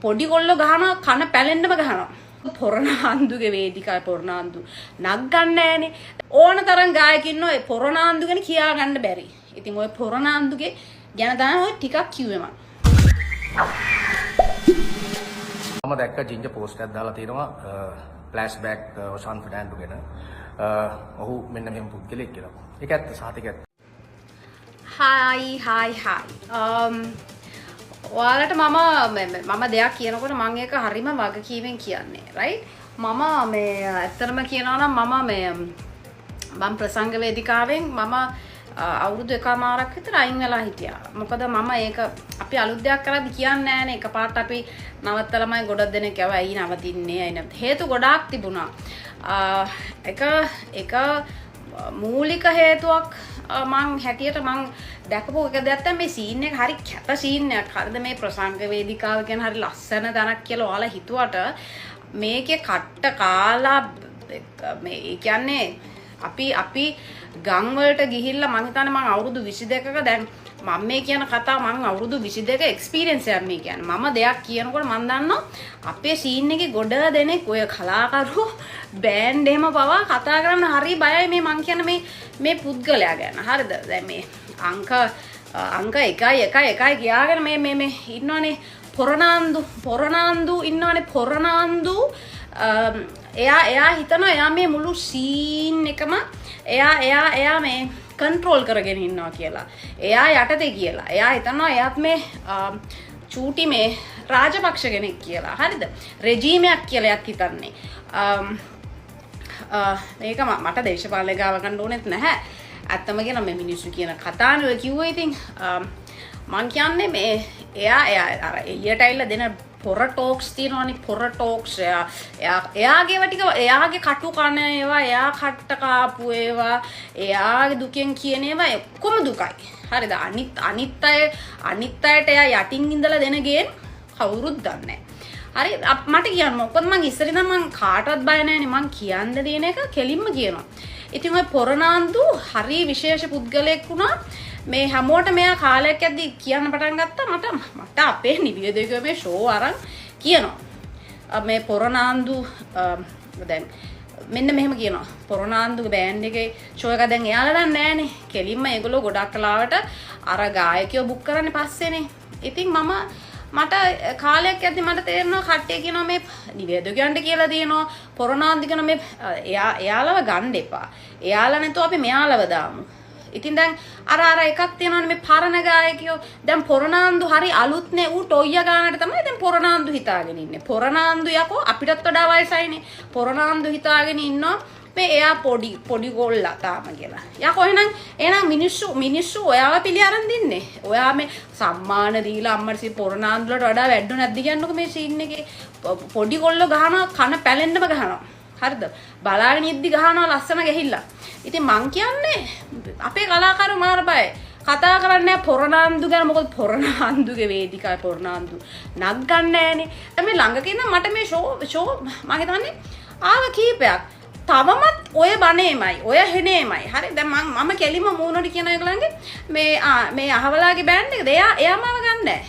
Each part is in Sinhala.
පොඩි කොල්ලෝ ගහනවා කන පැලෙන්නම ගහනවා. පොරණාන්දුගේ වේදිකාවේ පොරණාන්දු නග්ගන්නේ නැහනේ. ඕන තරම් ගායකින් ඔය පොරණාන්දු ගැන කියා ගන්න බැරි. ඉතින් ඔය පොරණාන්දුගේ ගැන තමයි ඔය ටිකක් කිව්වේ මම. මම දැක්ක ජින්ජර් පෝස්ට් එකක් දාලා තියෙනවා ෆ්ලෑෂ්බැක් ඔෂාන් ෆර්නැන්ඩෝ ගැන. ඔහු මෙන්න මෙහෙම පුද්ගලෙක් කියලා. ඒක ඇත්ත සාතික ඇත්ත. hi. ඔයාලට මම දෙයක් කියනකොට මම ඒක හරිම වගකීමෙන් කියන්නේ right මම මේ ඇත්තටම කියනවා නම් මම ප්‍රසංග වේදිකාවෙන් මම අවුරුදු එකමාරක් විතර අයින් වෙලා හිටියා. මොකද මම ඒක අපි අලුත් දෙයක් කරද්දි කියන්නේ නැහනේ. එකපාරට අපි නවත්තලමයි ගොඩක් දෙනෙක් යව ඇයි නවතින්නේ ඇයි හේතු ගොඩාක් තිබුණා. එක මූලික හේතුවක් මං හැටියට මං දැකපු එක දෙයක් තමයි මේ සීන් එක හරි කැත සීන් එකක්. හරිද මේ ප්‍රසංග වේදිකාව කියන හරි ලස්සන තැනක් කියලා ඔයාලා හිතුවට මේකේ කට්ට කාලා මේ කියන්නේ අපි ගම් වලට ගිහිල්ලා මං හිතන්නේ මං අවුරුදු 22ක දැන් මම මේ කියන කතාව මං අවුරුදු 22ක එක්ස්පීරියන්ස් එකක් මේ කියන්නේ. මම දෙයක් කියනකොට මං දන්නවා අපේ සීන් එකේ ගොඩ දෙනෙක් ඔය කලාකරු බෑන්ඩ් එහෙම පවා කතා කරන්න හරි බයයි මේ මං කියන මේ පුද්ගලයා ගැන. හරිද? දැන් මේ අංක 1 කියාගෙන මේ ඉන්නවනේ පොරණාන්දු ඉන්නවනේ පොරණාන්දු එයා හිතනවා එයා මේ මුළු සීන් එකම එයා මේ කන්ට්‍රෝල් කරගෙන ඉන්නවා කියලා. එයා යටතේ කියලා. එයා හිතනවා එයාත් මේ චූටි මේ රාජපක්ෂ කෙනෙක් කියලා. හරිද? රෙජීමයක් කියලා එයාත් හිතන්නේ. මේක මට දේශපාලන ගාව ගන්න ඕනෙත් නැහැ. ඇත්තම කියන මේ මිනිස්සු කියන කතානේ ඔය කිව්වා. ඉතින් මං කියන්නේ මේ එයා අර එළියට ඇවිල්ලා දෙන පොර ටෝක්ස් තියෙනවනේ පොර ටෝක්ස් එයාගේ ටික එයාගේ කටු කන ඒවා එයා කට්ට කාපු ඒවා එයාගේ දුකෙන් කියන ඒවා ඔක්කොම දුකයි. හරිද? අනිත් අයට එයා යටින් ඉඳලා දෙන ගේන් කවුරුත් දන්නේ නැහැ. හරි මට කියන්න මොකද මං ඉස්සරින් නම් මං කාටවත් බය නැහැනේ. මං කියන්න දෙන එක කෙලින්ම කියනවා. ඉතින් ඔය පොරණාන්දු හරි විශේෂ පුද්ගලයෙක් වුණා. මේ හැමෝට මෙයා කාලයක් යද්දි කියන්න පටන් ගත්තා මට අපේ නිවේදකයෝ මේ ෂෝ අරන් කියනවා. මේ පොරණාන්දු දැන් මෙන්න මෙහෙම කියනවා. පොරණාන්දුගේ බෑන්ඩ් එකේ ෂෝ එක දැන් එයාලා දන්නේ නැහනේ. කෙලින්ම ඒගොල්ලෝ ගොඩක් කලාවට අර ගායකයෝ බුක් කරන්නේ පස්සේනේ. ඉතින් මට කාලයක් යද්දි මට තේරෙනවා කට්ටිය කියනවා මේ නිවේදකයන්ට කියලා දෙනවා පොරණාන්දු කියන මේ එයාලව ගන්න එපා. එයාලා නැතුව අපි මෙයාලව දාමු. ඉතින් දැන් අර එකක් තියෙනවනේ මේ පරණ ගායකයෝ දැන් පොරණාන්දු හරි අලුත්නේ ඌ ටොයියා ගානට තමයි දැන් පොරණාන්දු හිතාගෙන ඉන්නේ. පොරණාන්දු යකෝ අපිටත් වඩා වයසයිනේ. පොරණාන්දු හිතාගෙන ඉන්නවා මේ එයා පොඩි ගොල්ලා තාම කියලා. යකෝ එහෙනම් මිනිස්සු ඔයාව පිළි අරන් දින්නේ. ඔයා මේ සම්මාන දීලා අම්මට පොරණාන්දුලට වඩා වැඩ නැද්ද කියන්නකො මේ සීන් එකේ. පොඩි ගොල්ලෝ ගහනවා කන පැලෙන්නම ගහනවා. හරිද? බලාගෙන ඉද්දි ගහනවා ලස්සන ගහිල්ලා. ඉතින් මං කියන්නේ අපේ කලාකාරව මාර බයයි. කතා කරන්නේ පොරණාන්දු ගැන. මොකද පොරණාන්දුගේ වේදිකාවේ පොරණාන්දු නග්ගන්නේ නැහනේ. මේ ළඟක ඉන්න මට මේ ෂෝ මම හිතන්නේ ආව කීපයක්. තවමත් ඔය බණේමයි ඔය හෙනේමයි. හරි දැන් මම කෙලිම මූණට කියන ඒගොල්ලන්ගේ මේ අහවලාගේ බෑන්ඩ් එකද එයාමව ගන්නෑ.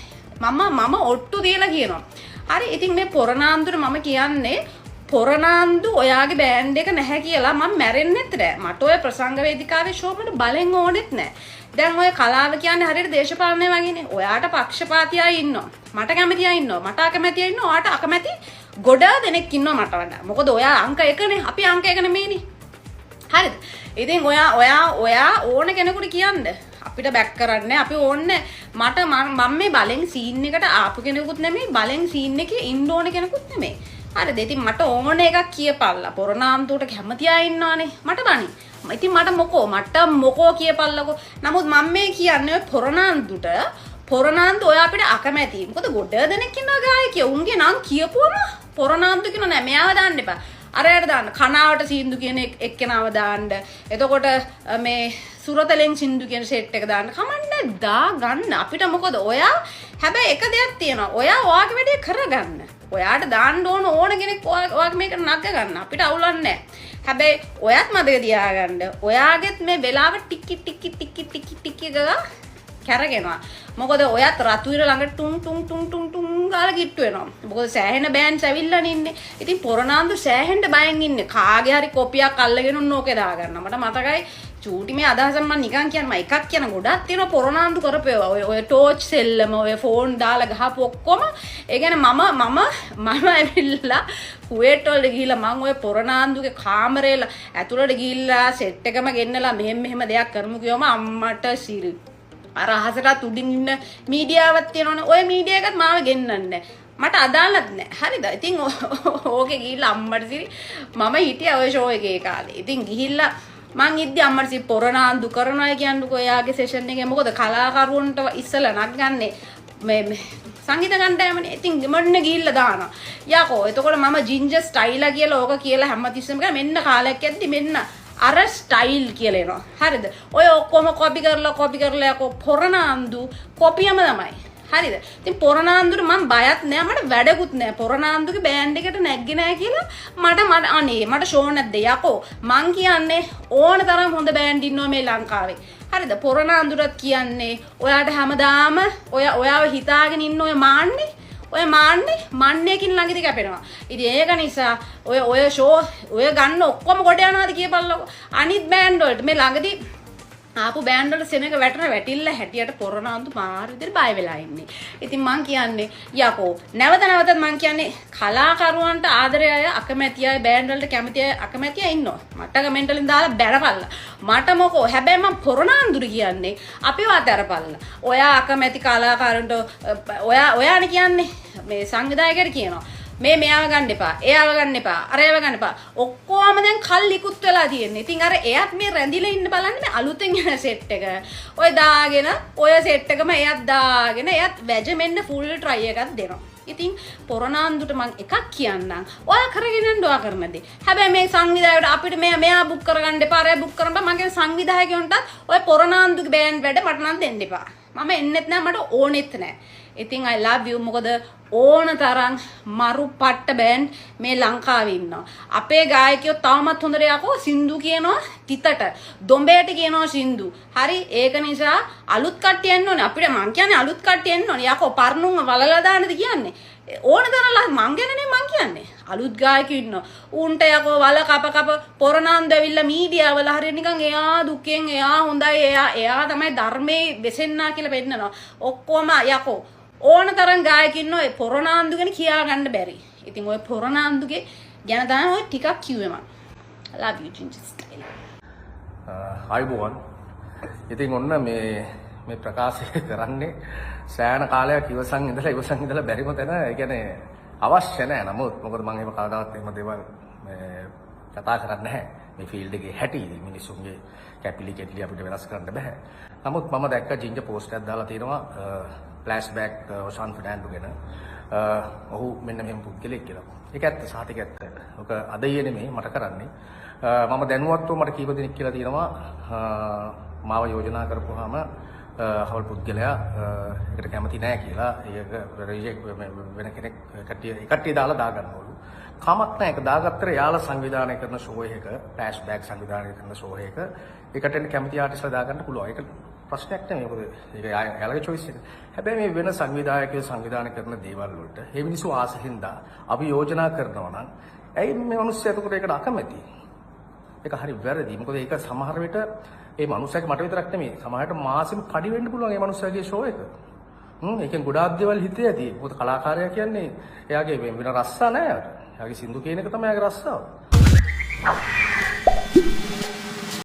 මම ඔට්ටු දීලා කියනවා. හරි ඉතින් මේ පොරණාන්දුට මම කියන්නේ පොරණාන්දු ඔයාගේ බෑන්ඩ් එක නැහැ කියලා මම මැරෙන්නෙත් නෑ. මට ඔය ප්‍රසංග වේදිකාවේ ෂෝ වලට බලෙන් ඕනෙත් නෑ. දැන් ඔය කලාව කියන්නේ හරියට දේශපාලනය වගේනේ. ඔයාට පක්ෂපාතී අය ඉන්නවා. මට කැමති අය ඉන්නවා. මට අකමැති අය ඉන්නවා. ඔයාට අකමැති ගොඩ දෙනෙක් ඉන්නවා මට වඩා. මොකද ඔයා අංක 1නේ. අපි අංක 1 නෙමෙයිනේ. හරිද? ඉතින් ඔයා ඕන කෙනෙකුට කියන්න. අපිට බැක් කරන්නේ අපි ඕන්නේ මම මේ බලෙන් සීන් එකට ආපු කෙනෙකුත් නෙමෙයි බලෙන් සීන් එකේ ඉන්න ඕන කෙනෙකුත් නෙමෙයි. හරිද? ඉතින් මට ඕන එකක් කියපල්ලා. පොරණාන්දුට කැමති අය ඉන්නවනේ. මට බනි. ඉතින් මට මොකෝ කියපල්ලකෝ. නමුත් මම මේ කියන්නේ ඔය පොරණාන්දු ඔයා අපිට අකමැති. මොකද ගොඩ දෙනෙක් ඉන්නවා ගායකයෝ. උන්ගේ නම් කියපුවම පොරණාන්දු කියන නෑ මෙයාව දාන්න එපා. අරයට දාන්න. කනාවට සින්දු කියන එක්කෙනාව දාන්න. එතකොට මේ සුරතලෙන් සින්දු කියන සෙට් එක දාන්න. කමන්නේ දා ගන්න. අපිට මොකද ඔයා හැබැයි එක දෙයක් තියෙනවා. ඔයා ඔයාගේ වැඩේ කරගන්න. ඔයාට දාන්න ඕන කෙනෙක් ඔයාගේ මේක නග ගන්න. අපිට අවුලක් නැහැ. හැබැයි ඔයත් මතක තියාගන්න. ඔයාගෙත් මේ වෙලාව ටිකි ගා කැරගෙනවා. මොකද ඔයත් රතු ඉර ළඟ ටුන් ටුන් ටුන් ටුන් ටුන් ගාලා කිට්ටු වෙනවා. මොකද සෑහෙන බෑන්ඩ්ස් ඇවිල්ලා ඉන්නේ. ඉතින් පොරනාන්දු සෑහෙන්න බයෙන් ඉන්නේ. කාගේ හරි කොපියක් අල්ලගෙන උන් ඕකේ දාගන්න. මට මතකයි චූටි මේ අදහස මම නිකන් කියන්න එකක් කියන ගොඩක් තියෙනවා පොරනාන්දු කරපේවා. ඔය ටෝච් සෙල්ලම ඔය ෆෝන් දාලා ගහපු ඔක්කොම ඒ කියන්නේ මම ඇවිල්ලා කුවේට් වල ගිහිල්ලා මම ඔය පොරනාන්දුගේ කාමරේ ඇතුළට ගිහිල්ලා සෙට් එකම ගෙන්නලා මෙහෙම දෙයක් කරමු කියවම අම්මට සිරි. අර අහසට උඩින් ඉන්න මීඩියාවක් තියෙනවනේ. ඔය මීඩියා එකත් මාව ගෙන්නන්නේ මට අදාළත් නෑ. හරිද? ඉතින් ඕකේ ගිහිල්ලා අම්මට සිරි මම හිටියා ඔය ෂෝ එකේ කාලේ. ඉතින් ගිහිල්ලා මං ඉද්දි අම්මට සිරි පොරනාන්දු කරනවා කියන්නකෝ එයාගේ සෙෂන් එකේ. මොකද කලාකරුවන්ට ඉස්සලා නගන්නේ මේ සංගීත කණ්ඩායමනේ. ඉතින් මෙන්න ගිහිල්ලා දානවා. යකෝ එතකොට මම ජින්ජර් ස්ටයිලා කියලා ඕක කියලා හැමතිස්සෙම කරා මෙන්න කාලයක් යද්දි මෙන්න අර ස්ටයිල් කියලා එනවා. හරිද? ඔය ඔක්කොම කොපි කරලා යකෝ පොරනාන්දු කොපියම තමයි. හරිද? ඉතින් පොරනාන්දුට මම බයත් නෑ මට වැඩකුත් නෑ. පොරනාන්දුගේ බෑන්ඩ් එකට නැග්ගේ නෑ කියලා මට ෂෝ නැද්ද යකෝ. මං කියන්නේ ඕන තරම් හොඳ බෑන්ඩ් ඉන්නවා මේ ලංකාවේ. හරිද? පොරනාන්දුරත් කියන්නේ ඔයාට හැමදාම ඔයාව හිතාගෙන ඉන්න ඔය මන්නේකින් ළඟදී කැපෙනවා. ඉතින් ඒක නිසා ඔය ෂෝ ඔය ගන්න ඔක්කොම කොට යනවාද කියපල්ලකො. අනිත් බෑන්ඩ් වලට මේ ළඟදී ආපු බෑන්ඩ් වල සෙනඟ වැටිල්ල හැටියට පොරනාන්දු මාර විදිහට බය වෙලා ඉන්නේ. ඉතින් මං කියන්නේ යකෝ නැවතත් මං කියන්නේ කලාකරුවන්ට ආදරය අය අකමැති අය බෑන්ඩ් වලට කැමති අය අකමැති අය ඉන්නවා. මට කමෙන්ට් වලින් දාලා බැරපල්ලා. මට මොකෝ හැබැයි මං පොරනාන්දුර කියන්නේ අපිව අතරපල්ලා. ඔයා අකමැති කලාකරුවන්ට ඔයානේ කියන්නේ මේ සංවිධායකයට කියනවා. මෙයාව ගන්න එපා. එයාව ගන්න එපා. අරයව ගන්න එපා. ඔක්කොම දැන් කල් ඉක්ුත් වෙලා තියෙන්නේ. ඉතින් අර එයාත් මේ රැඳිලා ඉන්න බලන්න මේ අලුතෙන් එන සෙට් එක. ඔය දාගෙන ඔය සෙට් එකම එයාත් දාගෙන එයාත් වැජෙන්න ෆුල් ට්‍රයි එකක් දෙනවා. ඉතින් පොරනාන්දුට මං එකක් කියන්නම්. ඔයා කරගෙන යන්න ඔයා කරන දේ. හැබැයි මේ සංවිධායකට අපිට මෙයා බුක් කරගන්න එපා. අරයා බුක් කරන්න බෑ. මගේ සංවිධායකයන්ටත් ඔය පොරනාන්දුගේ බෑන්ඩ් වැඩ මට නම් දෙන්න එපා. මම එන්නෙත් නෑ මට ඕනෙත් නෑ. ඉතින් I love you මොකද ඕන තරම් මරු පට්ට බෑන්ඩ් මේ ලංකාවේ ඉන්නවා. අපේ ගායකයෝ තාමත් හොඳට යකෝ සින්දු කියනවා තිතට. දොඹේට කියනවා සින්දු. හරි ඒක නිසා අලුත් කට්ටිය එන්න ඕනේ. අපිට මං කියන්නේ අලුත් කට්ටිය එන්න ඕනේ. යකෝ පරණුම වලලා දාන්නද කියන්නේ. ඕන තරම් මං ගැනනේ මං කියන්නේ. අලුත් ගායකයෝ ඉන්නවා. උන්ට යකෝ වල කප පොරනාන්දු ඇවිල්ලා මීඩියා වල හරිය නිකන් එයා දුකෙන් එයා හොඳයි එයා තමයි ධර්මයේ වෙසෙන්නා කියලා පෙන්නනවා. ඔක්කොම යකෝ ඕන තරම් ගායකින් ඔය පොරනාන්දු ගැන කියා ගන්න බැරි. ඉතින් ඔය පොරනාන්දුගේ ගැන තමයි ඔය ටිකක් කිව්වේ මම. love you ginger style. ආයිබෝවන්. ඉතින් ඔන්න මේ ප්‍රකාශය කරන්නේ සෑහෙන කාලයක් ඉවසන් ඉඳලා බැරිම තැන. ඒ කියන්නේ අවශ්‍ය නැහැ. නමුත් මොකද මම එහෙම කවදාවත් එහෙම දේවල් කතා කරන්නේ නැහැ. මේ ෆීල්ඩ් එකේ හැටි මිනිස්සුන්ගේ කැපිලි කෙටිලි අපිට වෙනස් කරන්න බෑ. නමුත් මම දැක්ක ජින්ජර් පෝස්ට් එකක් දාලා තියෙනවා ෆ්ලෑෂ්බැක් ඔෂාන් ෆර්නෑන්ඩෝ ගැන. ඔහු මෙන්න මෙහෙම පුද්ගලෙක් කියලා. ඒක ඇත්ත සාතික ඇත්ත. ඔක අද ඊයේ නෙමෙයි මට කරන්නේ. මම දැනුවත්ව මට කීප දෙනෙක් කියලා තියෙනවා මාව යෝජනා කරපුවාම හවල් පුද්ගලයා ඒකට කැමති නැහැ කියලා. ඒක රිජෙක්ට් වෙන කෙනෙක් කට්ටිය දාලා දාගන්නවලු. කමක් නැහැ. ඒක දාගත්තට යාලා සංවිධානය කරන ෂෝ එකක ෆ්ලෑෂ්බැක් සංවිධානය කරන ෂෝ එකක ඒකට එන්න කැමති ආටිස්ලා දාගන්න පුළුවන්. ඒක ප්‍රශ්නයක් නෙමෙයි. මොකද ඒක යාලගේ choice එක. හැබැයි මේ වෙන සංවිධායකයෝ සංවිධානය කරන දේවල් වලට මේ මිනිස්සු ආසෙන්දා අපි යෝජනා කරනවා නම් ඇයි මේ මිනිස්සු එතකොට ඒකට අකමැති? ඒක හරි වැරදි. මොකද ඒක සමහර විට ඒ මිනිස්සුන්ට මට විතරක් නෙමෙයි සමහරට මාසෙම කඩි වෙන්න පුළුවන් මේ මිනිස්සුගේ ෂෝ එක. ඒකෙන් ගොඩාක් දේවල් හිතේ ඇති. මොකද කලාකාරයා කියන්නේ එයාගේ වෙන රස්සා නැහැ. එයාගේ සින්දු කියන එක තමයි එයාගේ රස්සාව.